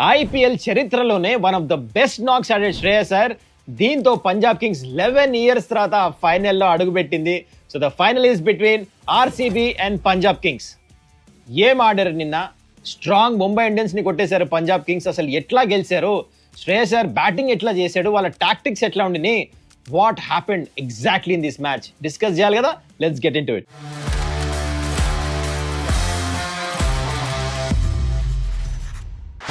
IPL చరిత్రలోనే one of the best నాక్స్ ఆడాడు శ్రేయస్ అయ్యర్. దీంతో పంజాబ్ కింగ్స్ 11 ఇయర్స్ తర్వాత ఫైనల్లో అడుగుపెట్టింది. So the final is between RCB and Punjab Kings. ఏం ఆడారు నిన్న? స్ట్రాంగ్ ముంబై ఇండియన్స్ ని కొట్టేశారు పంజాబ్ కింగ్స్. అసలు ఎట్లా గెలిచారు? శ్రేయస్ అయ్యర్ బ్యాటింగ్ ఎట్లా చేశాడు? వాళ్ళ టాక్టిక్స్ ఎట్లా ఉండిని? What happened exactly in this match discuss చేయాలి కదా. Let's get into it.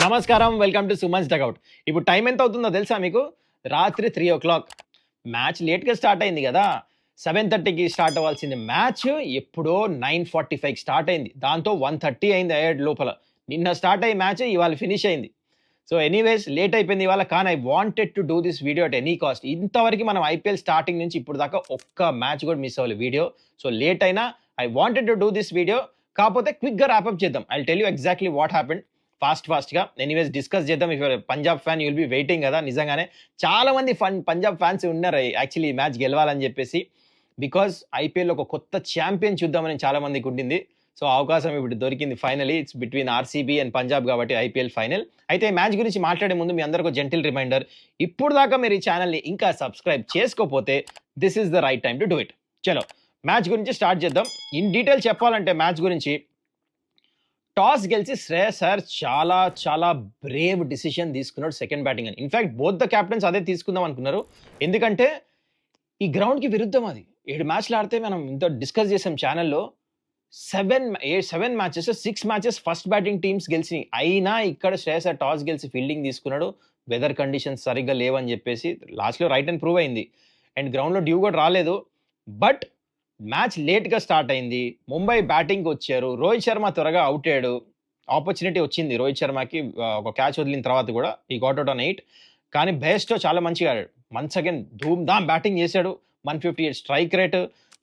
నమస్కారం, వెల్కమ్ టు సుమన్స్ డగౌట్. ఇప్పుడు టైం ఎంత అవుతుందో తెలుసా మీకు? రాత్రి 3:00. మ్యాచ్ లేట్గా స్టార్ట్ అయింది కదా. 7:30కి స్టార్ట్ అవ్వాల్సింది మ్యాచ్ ఎప్పుడో 9:45కి స్టార్ట్ అయింది. దాంతో 1:30 అయింది అయ్యాడు లోపల. నిన్న స్టార్ట్ అయ్యే మ్యాచ్ ఇవాళ ఫినిష్ అయింది. సో ఎనీవేస్ లేట్ అయిపోయింది ఇవాళ. కానీ I wanted to do this video at any cost. ఇంతవరకు మనం ఐపీఎల్ స్టార్టింగ్ నుంచి ఇప్పుడు దాకా ఒక్క మ్యాచ్ కూడా మిస్ అవ్వాలి వీడియో. సో లేట్ అయినా I wanted to do this video. కాకపోతే క్విక్గా ర్యాప్అప్ చేద్దాం. I tell you exactly what happened ఫాస్ట్గా. ఎనీవేస్ డిస్కస్ చేద్దాం. If Punjab fan you'll be waiting కదా. నిజంగానే చాలా మంది పంజాబ్ ఫ్యాన్స్ ఉన్నారు యాక్చువల్లీ ఈ మ్యాచ్ గెలవాలని చెప్పేసి. బికాస్ ఐపీఎల్ ఒక కొత్త ఛాంపియన్ చూద్దామని చాలా మందికి ఉండింది. సో అవకాశం ఇప్పుడు దొరికింది finally. It's between RCB and Punjab కాబట్టి ఐపీఎల్ ఫైనల్. అయితే ఈ మ్యాచ్ గురించి మాట్లాడే ముందు మీ అందరికీ జెంటిల్ రిమైండర్, ఇప్పుడు దాకా మీరు ఈ ఛానల్ని ఇంకా సబ్స్క్రైబ్ చేసుకోకపోతే this is the right time to do it. చలో మ్యాచ్ గురించి స్టార్ట్ చేద్దాం. ఇన్ డీటెయిల్ చెప్పాలంటే మ్యాచ్ గురించి, టాస్ గెలిచి శ్రేయస్ అయ్యర్ చాలా చాలా బ్రేవ్ డిసిషన్ తీసుకున్నాడు సెకండ్ బ్యాటింగ్ అని. ఇన్ఫాక్ట్ బోత్ ద క్యాప్టెన్స్ అదే తీసుకుందాం అనుకున్నారు. ఎందుకంటే ఈ గ్రౌండ్కి విరుద్ధం అది. 7 మ్యాచ్లు ఆడితే మనం ఇంత డిస్కస్ చేసాం ఛానల్లో. 7 matches 6 matches first batting teams గెలిచినాయి. అయినా ఇక్కడ శ్రేయస్ అయ్యర్ టాస్ గెలిచి ఫీల్డింగ్ తీసుకున్నాడు. వెదర్ కండిషన్స్ సరిగ్గా లేవని చెప్పేసి లాస్ట్లో రైట్ అండ్ ప్రూవ్ అయింది. అండ్ గ్రౌండ్లో డ్యూ కూడా రాలేదు. బట్ మ్యాచ్ లేట్గా స్టార్ట్ అయింది. ముంబై బ్యాటింగ్కి వచ్చారు. రోహిత్ శర్మ త్వరగా అవుట్ అయ్యాడు. ఆపర్చునిటీ వచ్చింది రోహిత్ శర్మకి ఒక క్యాచ్ వదిలిన తర్వాత కూడా. ఈ గాట్ అవుట్ ఆన్ 8. కానీ బేస్టో చాలా మంచిగా ఆడాడు. వన్స్ అగైన్ ధూమ్ ధామ్ బ్యాటింగ్ చేశాడు. 158 స్ట్రైక్ రేట్.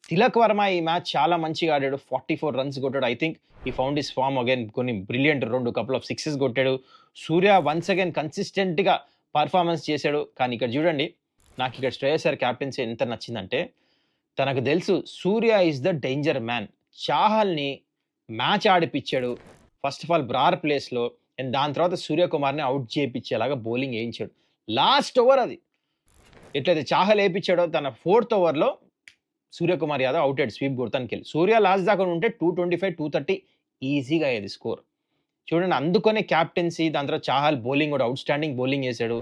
తిలక్ వర్మ ఈ మ్యాచ్ చాలా మంచిగా ఆడాడు. 44 రన్స్ కొట్టాడు. ఐ థింక్ ఈ ఫౌండ్ ఇస్ ఫార్మ్ అగైన్. కొన్ని బ్రిలియంట్ 2 కపుల్ ఆఫ్ సిక్సెస్ కొట్టాడు. సూర్య వన్స్ అగైన్ కన్సిస్టెంట్గా పర్ఫార్మెన్స్ చేశాడు. కానీ ఇక్కడ చూడండి, నాకు ఇక్కడ శ్రేయస్ అయ్యర్ క్యాప్టెన్సీ ఎంత నచ్చిందంటే, తనకు తెలుసు Surya is the danger man. చాహల్ని మ్యాచ్ ఆడిపించాడు ఫస్ట్ ఆఫ్ ఆల్ బ్రార్ ప్లేస్లో. అండ్ దాని తర్వాత సూర్యకుమార్ని అవుట్ చేయించేలాగా బౌలింగ్ వేయించాడు. లాస్ట్ ఓవర్ అది ఎట్లయితే చాహల్ వేయించాడో, తన 4th ఓవర్లో సూర్యకుమార్ యాదవ్ అవుట్ అయ్యాడు స్వీప్ కొడతానికి వెళ్ళి. సూర్య లాస్ట్ దాకా ఉంటే 225, 230 ఈజీగా అయ్యేది స్కోర్. చూడండి, అందుకనే క్యాప్టెన్సీ. దాని తర్వాత చాహల్ బౌలింగ్ కూడా అవుట్ స్టాండింగ్ బౌలింగ్ వేశాడు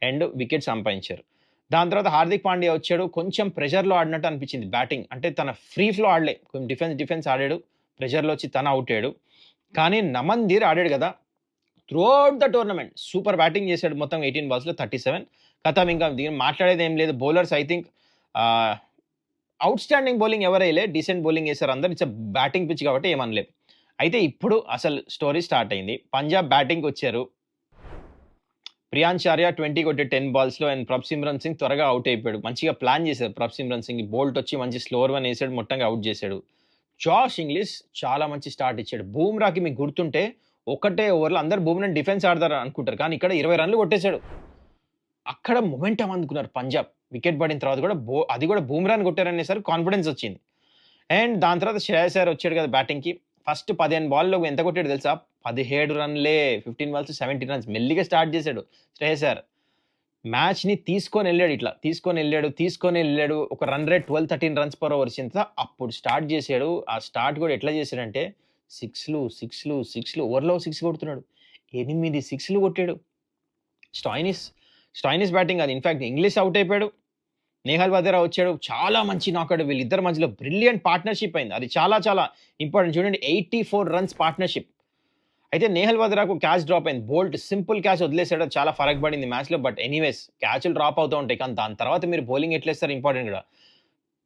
అండ్ వికెట్ సంపాదించారు. దాని తర్వాత హార్దిక్ పాండ్యా వచ్చాడు. కొంచెం ప్రెషర్లో ఆడినట్టు అనిపించింది బ్యాటింగ్. అంటే తన ఫ్రీ ఫ్లో ఆడలే, కొంచెం డిఫెన్స్ ఆడాడు. ప్రెషర్లో వచ్చి తన అవుట్ అయ్యాడు. కానీ నమన్దీర్ ఆడాడు కదా, throughout the tournament super batting చేశాడు. మొత్తం 18 balls 37. కథం ఇంకా దీని మాట్లాడేది ఏం లేదు. Bowlers I think outstanding bowling ఎవరైలే, డీసెంట్ బౌలింగ్ చేశారు అందరు. ఇట్స్ బ్యాటింగ్ పిచ్ కాబట్టి ఏమనలేదు. అయితే ఇప్పుడు అసలు స్టోరీ స్టార్ట్ అయింది. పంజాబ్ బ్యాటింగ్కి వచ్చారు. ప్రియాంశార్య 20 కొట్టే 10 balls అండ్ ప్రభ్సిమ్రన్ సింగ్ త్వరగా అవుట్ అయిపోయాడు. మంచిగా ప్లాన్ చేశారు ప్రభ్సిమ్రన్ సింగ్. బోల్ట్ వచ్చి మంచి స్లోవర్ వన్ వేసాడు, మొత్తంగా అవుట్ చేశాడు. జాష్ ఇంగ్లీష్ చాలా మంచి స్టార్ట్ ఇచ్చాడు. బూమ్రాకి మీకు గుర్తుంటే ఒకటే ఓవర్లో అందరు బూమ్రాని డిఫెన్స్ ఆడతారు అనుకుంటారు, కానీ ఇక్కడ 20 రన్లు కొట్టేశాడు. అక్కడ మొమెంటం అందుకున్నారు పంజాబ్. వికెట్ పడిన తర్వాత కూడా అది కూడా బూమ్రాని కొట్టారనేసరికి కాన్ఫిడెన్స్ వచ్చింది. అండ్ దాని తర్వాత శ్రేయస్ అయ్యర్ వచ్చాడు కదా బ్యాటింగ్కి. ఫస్ట్ 15 balls ఎంత కొట్టాడు తెలుసా? 17 రన్లే. 15 balls 17 runs. మెల్లిగా స్టార్ట్ చేశాడు శ్రేయస్ అయ్యర్. మ్యాచ్ని తీసుకొని వెళ్ళాడు. ఒక run rate 12-13 runs per over వచ్చింది. అప్పుడు స్టార్ట్ చేశాడు. ఆ స్టార్ట్ కూడా ఎట్లా చేశాడంటే సిక్స్లు ఓవర్లో 6 కొడుతున్నాడు. 8 6లు కొట్టాడు. స్టాయినిస్ బ్యాటింగ్ అది. ఇన్ఫాక్ట్ ఇంగ్లీష్ అవుట్ అయిపోయాడు. నేహల్ వదేరా వచ్చాడు. చాలా మంచి నాకౌట్. వీళ్ళిద్దరి మధ్యలో బ్రిలియంట్ పార్ట్నర్షిప్ అయింది. అది చాలా చాలా ఇంపార్టెంట్. చూడండి, 84 runs పార్ట్నర్షిప్. అయితే నేహల్ వదేరాకు క్యాచ్ డ్రాప్ అయింది. బోల్ట్ సింపుల్ క్యాచ్ వదిలేసాడు. చాలా ఫరక్ పడింది మ్యాచ్లో. బట్ ఎనీవేస్ క్యాచ్లు డ్రాప్ అవుతూ ఉంటాయి, కానీ దాని తర్వాత మీరు బౌలింగ్ ఎట్లేస్తారు ఇంపార్టెంట్ కూడా.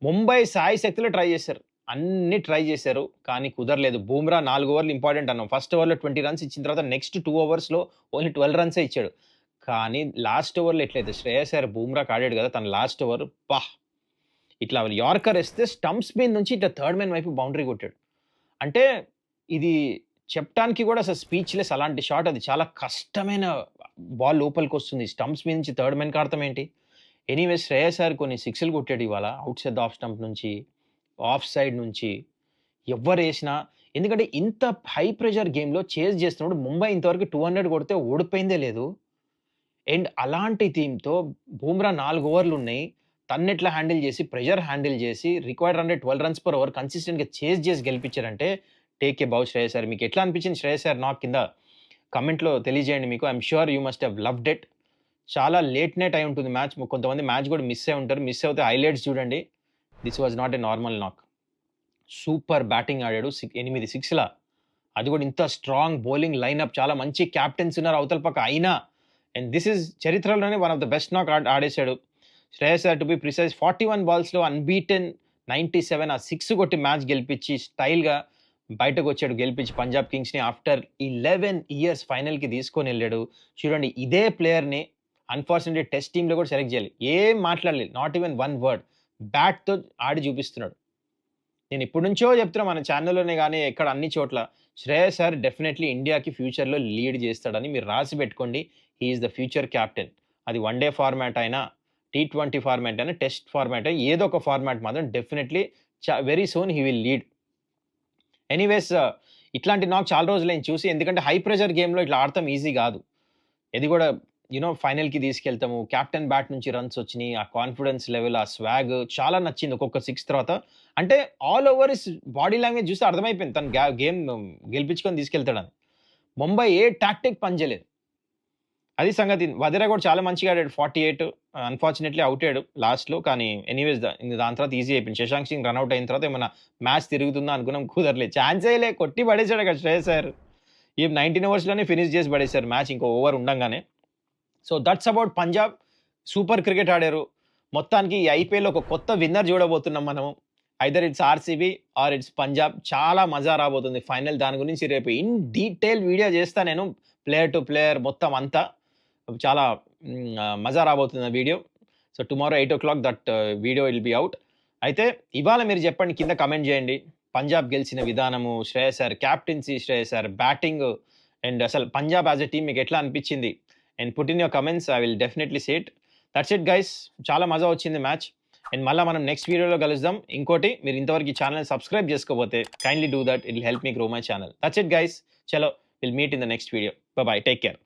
ముంబై సాయి శక్తిలో ట్రై చేశారు, అన్ని ట్రై చేశారు, కానీ కుదరలేదు. బూమ్రా 4 ఓవర్లు ఇంపార్టెంట్ అన్నాం. ఫస్ట్ ఓవర్లో 20 runs ఇచ్చిన తర్వాత నెక్స్ట్ 2 overs ఓన్లీ 12 runs ఇచ్చాడు. కానీ లాస్ట్ ఓవర్లో ఎట్లయితే శ్రేయస్ అయ్యర్ బూమ్రాకి ఆడాడు కదా, తన లాస్ట్ ఓవర్ ఇట్లా యార్కర్ వేస్తే స్టంప్స్ మీద నుంచి ఇట్లా థర్డ్ మ్యాన్ వైపు బౌండరీ కొట్టాడు. అంటే ఇది చెప్పడానికి కూడా అసలు స్పీచ్లెస్. అలాంటి షాట్ అది. చాలా కష్టమైన బాల్ లోపలికి వస్తుంది. స్టంప్స్ మీద నుంచి థర్డ్ మ్యాన్కి ఆడతాం ఏంటి. ఎనీవేస్ శ్రేయస్ అయ్యర్ కొన్ని 6లు కొట్టాడు ఇవాళ. అవుట్ సైడ్ ఆఫ్ స్టంప్ నుంచి, ఆఫ్ సైడ్ నుంచి, ఎవరు వేసినా. ఎందుకంటే ఇంత హై ప్రెషర్ గేమ్‌లో చేజ్ చేస్తున్నప్పుడు ముంబై ఇంతవరకు 200 కొడితే ఓడిపోయిందే లేదు. అండ్ అలాంటి టీమ్‌తో బుమ్రా 4 ఓవర్లున్నాయి. తన్నెట్లా హ్యాండిల్ చేసి, ప్రెషర్ హ్యాండిల్ చేసి, required run rate 12 runs per over కన్సిస్టెంట్‌గా చేజ్ చేసి గెలిపించారంటే టేక్ ఏ బౌ శ్రేయస్ అయ్యర్. మీకు ఎట్లా అనిపించింది శ్రేయస్ అయ్యర్ నాక్ కింద కామెంట్‌లో తెలియజేయండి మీకు. I am sure you must have loved it. చాలా లేట్ నైట్ అయి ఉంటుంది మ్యాచ్. కొంతమంది మ్యాచ్ కూడా మిస్ అయ్యి ఉంటారు. మిస్ అవుతే హైలైట్స్ చూడండి. This was not a normal నాక్. సూపర్ బ్యాటింగ్ ఆడాడు. 8 సిక్స్‌ల. అది కూడా ఇంత స్ట్రాంగ్ బౌలింగ్ లైనప్, చాలా మంచి క్యాప్టెన్స్ ఉన్నారు అవతల పక్క. అయినా అండ్ దిస్ ఈస్ చరిత్రలోనే one of the best knock ఆడేశాడు Shreyas Iyer. To be precise 41 బాల్స్‌లో అన్‌బీటెన్ 97 ఆ 6 కొట్టి మ్యాచ్ గెలిపించి స్టైల్‌గా బయటకొచ్చాడు, గెలిపించి పంజాబ్ కింగ్స్‌ని ఆఫ్టర్ 11 ఇయర్స్ ఫైనల్‌కి తీసుకొనెళ్ళాడు. చూడండి ఇదే ప్లేయర్‌ని అన్‌ఫార్చునేట్‌లీ టెస్ట్ టీమ్‌లో కూడా సెలెక్ట్ చేయాలి. ఏం మాట్లాడలేదు. Not even one word. బ్యాట్‌తో ఆడి చూపిస్తున్నాడు. నేను ఇప్పటి నుంచో చెప్తున్నా మన ఛానెల్‌లోనే గాని, ఎక్కడ అన్ని చోట్ల శ్రేయస్ అయ్యర్ డెఫినైట్‌లీ ఇండియాకి ఫ్యూచర్‌లో లీడ్ చేస్తాడని మీరు రాసి పెట్టుకోండి. He is the future captain. అది వన్ డే ఫార్మాట్ అయినా, టీ20 ఫార్మాట్ అయినా, టెస్ట్ ఫార్మాట్ అయినా ఏదో ఒక ఫార్మాట్ మాత్రం definitely very soon he will lead. Anyways ఇట్లాంటి నాకు చాలా రోజులైంది చూసి. ఎందుకంటే హై ప్రెషర్ గేమ్‌లో ఇట్లా ఆడటం ఈజీ గాదు. ఇది గూడా ఫైనల్‌కి తీసుకెళ్తాము. కెప్టెన్ బ్యాట్ నుంచి రన్స్ వచ్చినియి. ఆ కాన్ఫిడెన్స్ లెవెల్, ఆ స్వాగ్ చాలా నచ్చింది ఒక్కొక్క 6 తర్వాత. అంటే all over his body language చూస్తే అర్థమైపోయింది. తను గేమ్ గెలిపించుకొని తీసుకెళ్తాడని. ముంబై ఏ టాక్టిక్ పని చేయలేదు. అది సంగతి. వదిరా కూడా చాలా మంచిగా ఆడాడు. 48 అన్‌ఫార్చునేట్‌లీ ఔట్ అయ్యాడు లాస్ట్‌లో. కానీ ఎనీవేస్ దాని తర్వాత ఈజీ అయిపోయింది. శశాంక్ సింగ్ రన్ ఔట్ అయిన తర్వాత ఏమన్నా మ్యాచ్ తిరుగుతుందా అనుకున్నాం. కుదరలేదు. ఛాన్సే లే. కొట్టి పడేసాడు అక్కడ శ్రేయస్ అయ్యర్. ఈ 19 ఓవర్స్‌లోనే ఫినిష్ చేసి పడేసారు మ్యాచ్ ఇంకో ఓవర్ ఉండంగానే. So that's about Punjab. Super cricket ఆడారు. మొత్తానికి ఈ ఐపీఎల్‌లో ఒక కొత్త విన్నర్ చూడబోతున్నాం మనము. Either it's RCB or it's Punjab. చాలా మజా రాబోతుంది ఫైనల్. దాని గురించి రేపు ఇన్ డీటెయిల్ వీడియో చేస్తా నేను. ప్లేయర్ టు ప్లేయర్ మొత్తం అంతా. చాలా మజా రాబోతుంది ఆ video. So tomorrow 8:00 that video will be out. అయితే ఇవాళ మీరు చెప్పండి, కింద కామెంట్ చేయండి. పంజాబ్ గెలిచిన విధానము, Shreyas Iyer captaincy, Shreyas Iyer batting and అసలు పంజాబ్ యాస్ ఎ టీమ్ మీకు ఎట్లా అనిపించింది? And put in your comments. I will definitely see it. That's it guys. చాలా మజా వచ్చింది మ్యాచ్. అండ్ మళ్ళా మనం నెక్స్ట్ వీడియోలో కలుద్దాం. ఇంకోటి, మీరు ఇంతవరకు ఈ ఛానెల్‌ని సబ్స్క్రైబ్ చేసుకోకపోతే kindly do that. It will help me grow my channel. That's it guys. చలో will meet in the next video. Bye bye. Take care.